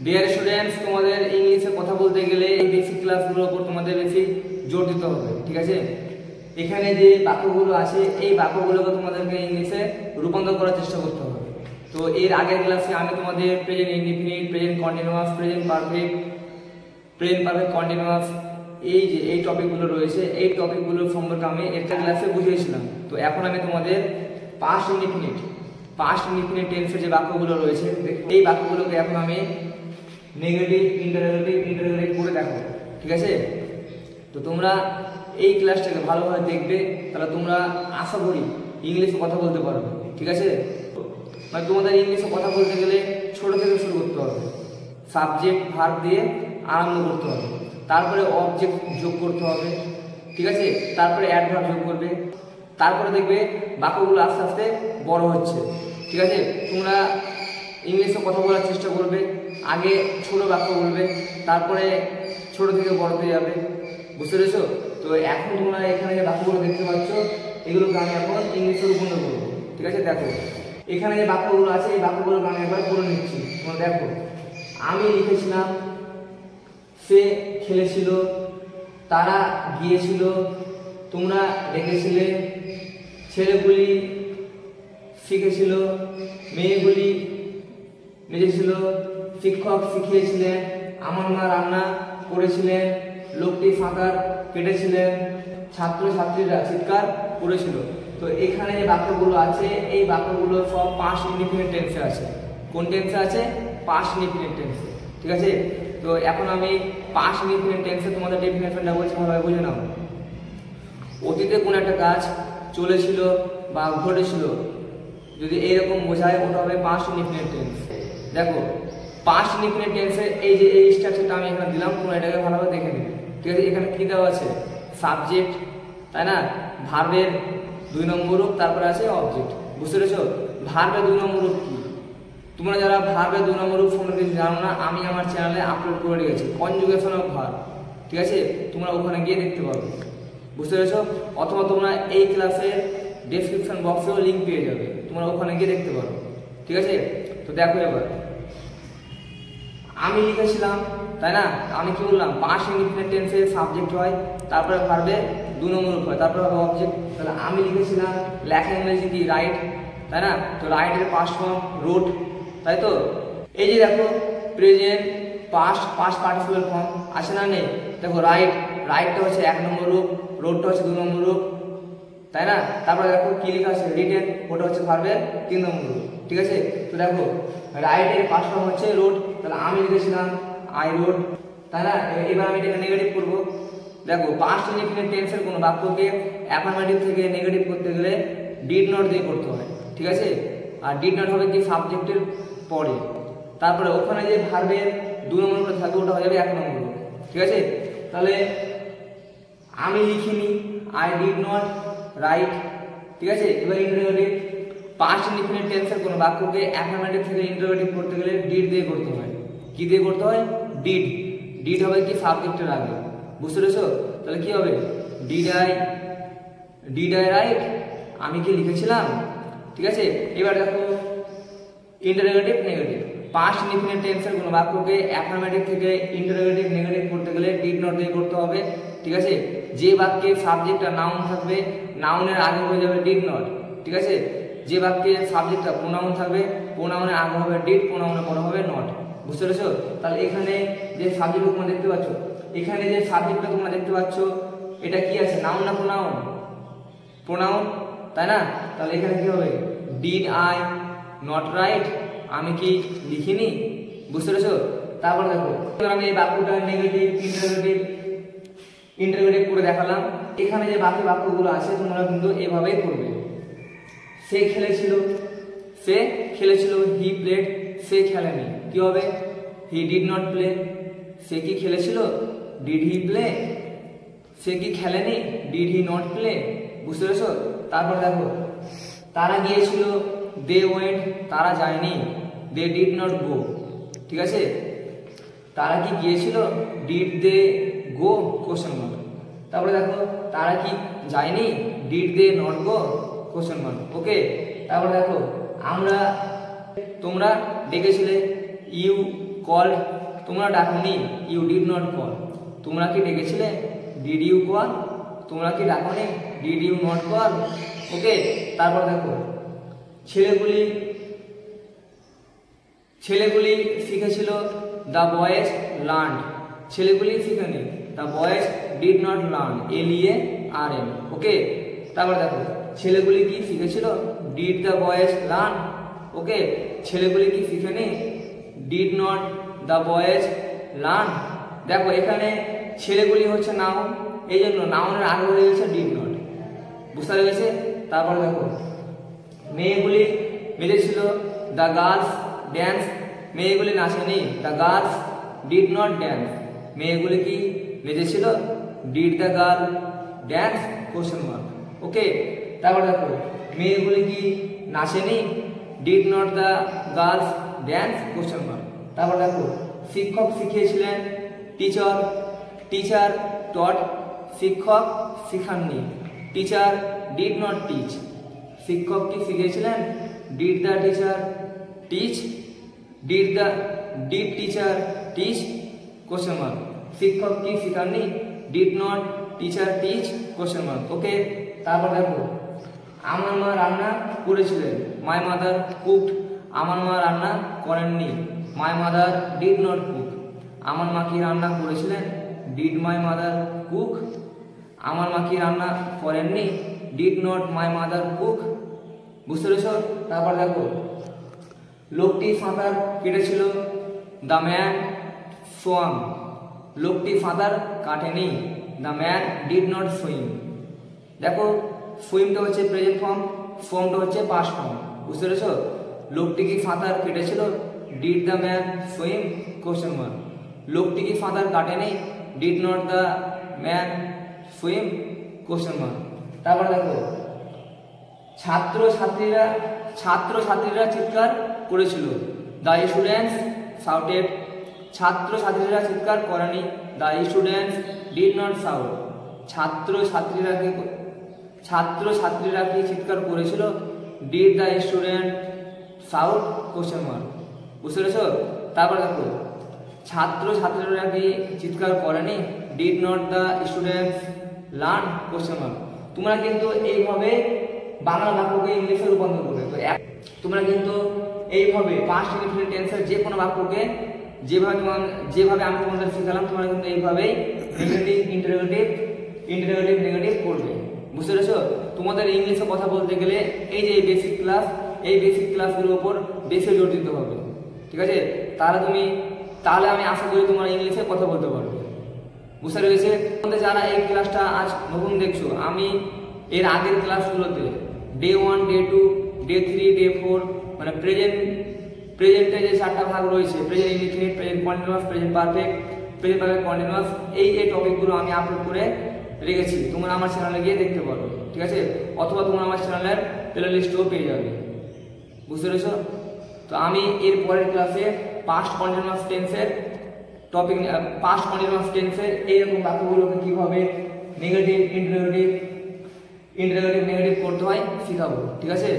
Dear students, তোমাদের ইংলিশে কথা বলতে গেলে এই বেসিক ক্লাসগুলোর উপর তোমাদের বেশি জোর দিতে হবে, ঠিক আছে। এখানে যে বাক্যগুলো আছে এই বাক্যগুলোকে তোমাদেরকে ইংলিশে রূপান্তর করার চেষ্টা করতে হবে। তো এর আগের ক্লাসে আমি তোমাদের present indefinite, present continuous, present perfect continuous এই টপিকগুলো রয়েছে, এই টপিকগুলো সম্পর্কে আমি একটা ক্লাসে বুঝিয়েছিলাম। তো এখন আমি তোমাদের পাস্ট ইনডিফিনিট টেন্সের যে বাক্যগুলো রয়েছে এই বাক্যগুলোকে এখন আমি নেগেটিভ, ইন্টারোগেটিভ করে দেখো, ঠিক আছে। তো তোমরা এই ক্লাসটাকে ভালোভাবে দেখবে, তাহলে তোমরা আশা করি ইংলিশে কথা বলতে পারবে, ঠিক আছে। মানে তোমাদের ইংলিশে কথা বলতে গেলে ছোট থেকে শুরু করতে হবে, সাবজেক্ট ভার্ব দিয়ে আরম্ভ করতে হবে, তারপরে অবজেক্ট যোগ করতে হবে, ঠিক আছে, তারপরে অ্যাডভার্ব যোগ করবে, তারপরে দেখবে বাক্যগুলো আস্তে আস্তে বড় হচ্ছে, ঠিক আছে। তোমরা ইংলিশে কথা বলার চেষ্টা করবে, আগে ছোট বাক্য বলবে, তারপরে ছোট থেকে বড়তে যাবে, বুঝতে পেরেছো? তো এখন তোমরা এখানে যে বাক্যগুলো দেখতে পাচ্ছ এগুলোকে আমি এখন ইংলিশে রূপান্তর করবো, ঠিক আছে। দেখো এখানে যে বাক্যগুলো আছে এই বাক্যগুলোকে আমি একবার করে নিচ্ছি। তোমরা দেখো, আমি লিখেছিলাম, সে খেলেছিল, তারা গিয়েছিল, তোমরা ডেকেছিলে, ছেলেগুলি শিখেছিল, মেয়েগুলি নেচেছিল, শিক্ষক শিখিয়েছিলেন, আমার মা রান্না করেছিলেন, লোকটি সাঁতার কেটেছিলেন, ছাত্রছাত্রীরা চিৎকার করেছিল। তো এখানে যে বাক্যগুলো আছে এই বাক্যগুলো সব পাস্ট ইনডিফিনিট টেন্সে আছে। কোন টেন্সে আছে? পাস্ট ইনডিফিনিট টেন্সে, ঠিক আছে। তো এখন আমি পাস্ট ইনডিফিনিট টেন্সে তোমাদের ডেফিনেশনটা বলছি, ভালোভাবে বুঝে নাও। অতীতে কোন একটা কাজ চলেছিল বা ঘটেছিল, যদি এইরকম বোঝায় ওটা হবে পাস্ট ইনডিফিনিট টেন্স। দেখো পাস্ট ইনডিফিনিট টেন্সে এই যে এই স্ট্রাকচারটা আমি এখানে দিলাম, তোমরা এটাকে ভালোভাবে দেখে নিবে, ঠিক আছে। এখানে কি দেওয়া আছে? সাবজেক্ট, তাই না, ভার্বের 2 নম্বর রূপ, তারপরে আছে অবজেক্ট, বুঝতে পেরেছো? ভার্বের 2 নম্বর রূপ কি? তোমরা যারা ভার্বের 2 নম্বর রূপ সম্পর্কে কিছু জানো না, আমি আমার চ্যানেলে আপলোড করে রেখেছি, কনজুগেশন অফ ভার্ব, ঠিক আছে। তোমরা ওখানে গিয়ে দেখতে পারবে, বুঝতে পেরেছো? অথবা তোমরা এই ক্লাসের ডেসক্রিপশন বক্সেও লিঙ্ক পেয়ে যাবে, তোমরা ওখানে গিয়ে দেখতে পারো, ঠিক আছে। তো দেখো এবার, আমি লিখেছিলাম, তাই না, আমি কি বললাম? পাস্ট ইনডিফিনিট টেন্সে সাবজেক্ট হয়, তারপরে ভার্বের 2 নম্বর রূপ হয়, তারপরে হবে অবজেক্ট। তাহলে আমি লিখেছিলাম, লেখা ইংরেজি কি? রাইট, তাই না। তো রাইটের পাস্ট ফর্ম রোট, তাই তো। এই যে দেখো প্রেজেন্ট পাস্ট পার্টিসিপেল ফর্ম আছে না, নেই? দেখো রাইটটা হচ্ছে 1 নম্বর রূপ, রোটটা হচ্ছে 2 নম্বর রূপ, তাই না। তারপরে দেখো কি লেখা আছে? রিটেন, ওটা হচ্ছে ভার্বের 3 নম্বর রূপ, ঠিক আছে। তো দেখো রাইটের পাস্ট ফর্ম হচ্ছে রোট, তাহলে আমি লিখেছিলাম আই রোড, তাই না। এবার আমি এটাকে নেগেটিভ করব। দেখো পাস্ট ইনডিফিনিট টেন্সের কোনো বাক্যকে অ্যাফার্মেটিভ থেকে নেগেটিভ করতে গেলে ডিড নট দিয়ে করতে হয়, ঠিক আছে। আর ডিড নট হবে কি? সাবজেক্টের পরে, তারপরে ওখানে যে ভার্বের 2 নম্বর করে থাকবে ওটা হয়ে যাবে 1 নম্বর, ঠিক আছে। তাহলে আমি লিখিনি, আই ডিড নট রাইট, ঠিক আছে। এবার ইন্টারোগেটিভ, পাস্ট ইনডিফিনিট টেন্সের কোনো বাক্যকে অ্যাফার্মেটিভ থেকে ইন্টারোগেটিভ করতে গেলে ডিড দিয়ে করতে হয়। কি দিয়ে করতে হয়? ডিড হবে কি? সাবজেক্টের আগে, বুঝতে পেরেছো? তাহলে কি হবে? ডিড আই রাইট, আমি কি লিখেছিলাম, ঠিক আছে। এবার দেখো ইন্টারোগেটিভ, নেগেটিভ, পাস্ট ইনডিফিনিট টেন্সের কোনো বাক্যকে অ্যাফার্মেটিভ থেকে ইন্টারোগেটিভ নেগেটিভ করতে গেলে ডিড নট দিয়ে করতে হবে, ঠিক আছে। যে বাক্যে সাবজেক্ট আর নাউন থাকবে, নাউনের আগে হয়ে যাবে ডিড নট, ঠিক আছে। যে বাক্যে সাবজেক্টটা প্রোনাউন থাকবে, প্রোনাউনের আগে হবে ডিড, প্রোনাউনের পরে হবে নট, বুঝতে পেরেছো? তাহলে এখানে যে সাবজেক্ট তোমরা দেখতে পাচ্ছ, এখানে যে সাবজেক্টটা তোমরা দেখতে পাচ্ছ এটা কি আছে? নাউন না প্রোনাউন, তাই না। তাহলে এখানে কি হবে? ডিড আই নট রাইট, আমি কি লিখিনি, বুঝতে পেরেছো? তারপর দেখো আমি এই বাক্যটা নেগেটিভ, ইন্টারোগেটিভ করে দেখালাম। এখানে যে বাকি বাক্যগুলো আছে তোমরা কিন্তু এভাবেই করবে। সে খেলেছিল, হি প্লেড, সে খেলেনি, কি হবে? He did not play. সে কি খেলেছিল? Did he play. সে কি খেলেনি? ডিড হি নট প্লে, বুঝতে পেরেছো? তারপর দেখো তারা গিয়েছিল, দে ওয়েন্ট, তারা যায়নি, দে ডিড নট গো, ঠিক আছে। তারা কি গিয়েছিল? Did they go, question mark. তারপরে দেখো তারা কি যায়নি? Did they not go, question mark, okay. তারপরে দেখো তোমরা ডেকেছিলে, ইউ কল, তোমরা ডাকনি, ইউ ডিড নট কল, তোমরা কি ডেকেছিলে, ডিড ইউ কল, তোমরা কি ডাকনি, did you not call. Okay, তারপর দেখো ছেলেগুলি শিখেছিল, দ্য বয়েজ লার্ন, ছেলেগুলি শিখেনি, the boys did not learn, LEARN। Okay, তারপর দেখো ছেলেগুলি কি শিখেছিল, did the boys learn. Okay, ছেলেগুলি কি শিখেনি, did not the boys learn. দেখো এখানে ছেলেগুলি হচ্ছে নাউন, এই জন্য নাউনের আগে হয়ে গেছে ডিড নট, বুঝতে পেরেছে। তারপর দেখো মেয়েগুলি মেরেছিল, দ্য গার্লস ড্যান্স, মেয়েগুলি নাচেনি, the girls did not dance, মেয়েগুলি কি নেচেছিল, did the girl dance, question mark. Okay, তারপর দেখো মেয়েগুলি কি নাচেনি, did not the girls dance, question mark. তারপর দেখো শিক্ষক শিখিয়েছিলেন, টিচার টট, শিক্ষক শিখাননি, টিচার ডিড নট টিচ, শিক্ষক কি শিখিয়েছিলেন, did the teacher teach, did teacher teach, question mark. শিক্ষক কি শিখাননি, did not teacher teach, question mark. Okay, তারপর দেখো আমার মা রান্না করেছিলেন, মাই মাদার কুকড, আমার মা রান্না করেননি, my mother did not cook, আমার মা কি রান্না করেছিলেন, ডিড মাই মাদার কুক, আমার মা কি রান্না করেননি, did not my mother cook, বুঝতে পেরেছ। তারপর দেখো লোকটি সাঁতার কেটেছিল, দ্য ম্যান সোয়াম, লোকটি সাঁতার কাটেনি, the man did not swim. দেখো সুইমটা হচ্ছে প্রেজেন্ট ফর্ম, সোয়ামটা হচ্ছে পাস্ট ফর্ম, বুঝতে পেরেছ। লোকটি কি সাঁতার কেটেছিল, did the man swim, question mark. লোকটি কি সাঁতার কাটেনি, did not the man swim, question mark. তারপর দেখো ছাত্রছাত্রীরা চিৎকার করেছিল, দ্য স্টুডেন্টস শাউটেড, ছাত্রছাত্রীরা চিৎকার করেনি, the students did not shout, ছাত্রছাত্রীরা কি চিৎকার করেছিল, did the student shout, question mark, বুঝতে পেরেছ। তারপর দেখো ছাত্রছাত্রীরা কি চিৎকার করেনি, did not the students learn, question mark. তোমরা কিন্তু এইভাবে বাংলা বাক্যকে ইংলিশে রূপান্তর করবে। তো তোমরা কিন্তু এইভাবে পাস্ট ইনডিফিনিট টেন্সের যে কোনো বাক্যকে যেভাবে আমি তোমাদের শেখালাম, তোমরা কিন্তু এইভাবেই নেগেটিভ ইন্টারোগেটিভ নেগেটিভ করবে, বুঝতে পেরেছো। তোমাদের ইংলিশে কথা বলতে গেলে এই যে এই বেসিক ক্লাসগুলোর উপর বেশি জোর দিতে হবে, ঠিক আছে। তাহলে আমি আশা করি তোমরা ইংলিশে কথা বলতে পারবে, বুঝতে পেরেছে। তোমাদের যারা এই ক্লাসটা আজ নতুন দেখছো, আমি এর আগের ক্লাসগুলোতে ডে 1, ডে 2, ডে 3, ডে 4 মানে প্রেজেন্টে যে 4টা ভাগ রয়েছে, present indefinite, present continuous, present perfect continuous, এই টপিকগুলো আমি আপলোড করে রেখেছি। তোমরা আমার চ্যানেলে গিয়ে দেখতে পারো, ঠিক আছে। অথবা তোমরা আমার চ্যানেলের প্লেলিস্টও পেয়ে যাবে, বুঝতে পেরেছো। তো আমি এর পরের ক্লাসে পাস্ট কন্টিনিউয়াস টেন্সের এইরকম বাক্যগুলোকে কিভাবে নেগেটিভ ইন্টারোগেটিভ করতে হয় শিখাবো, ঠিক আছে।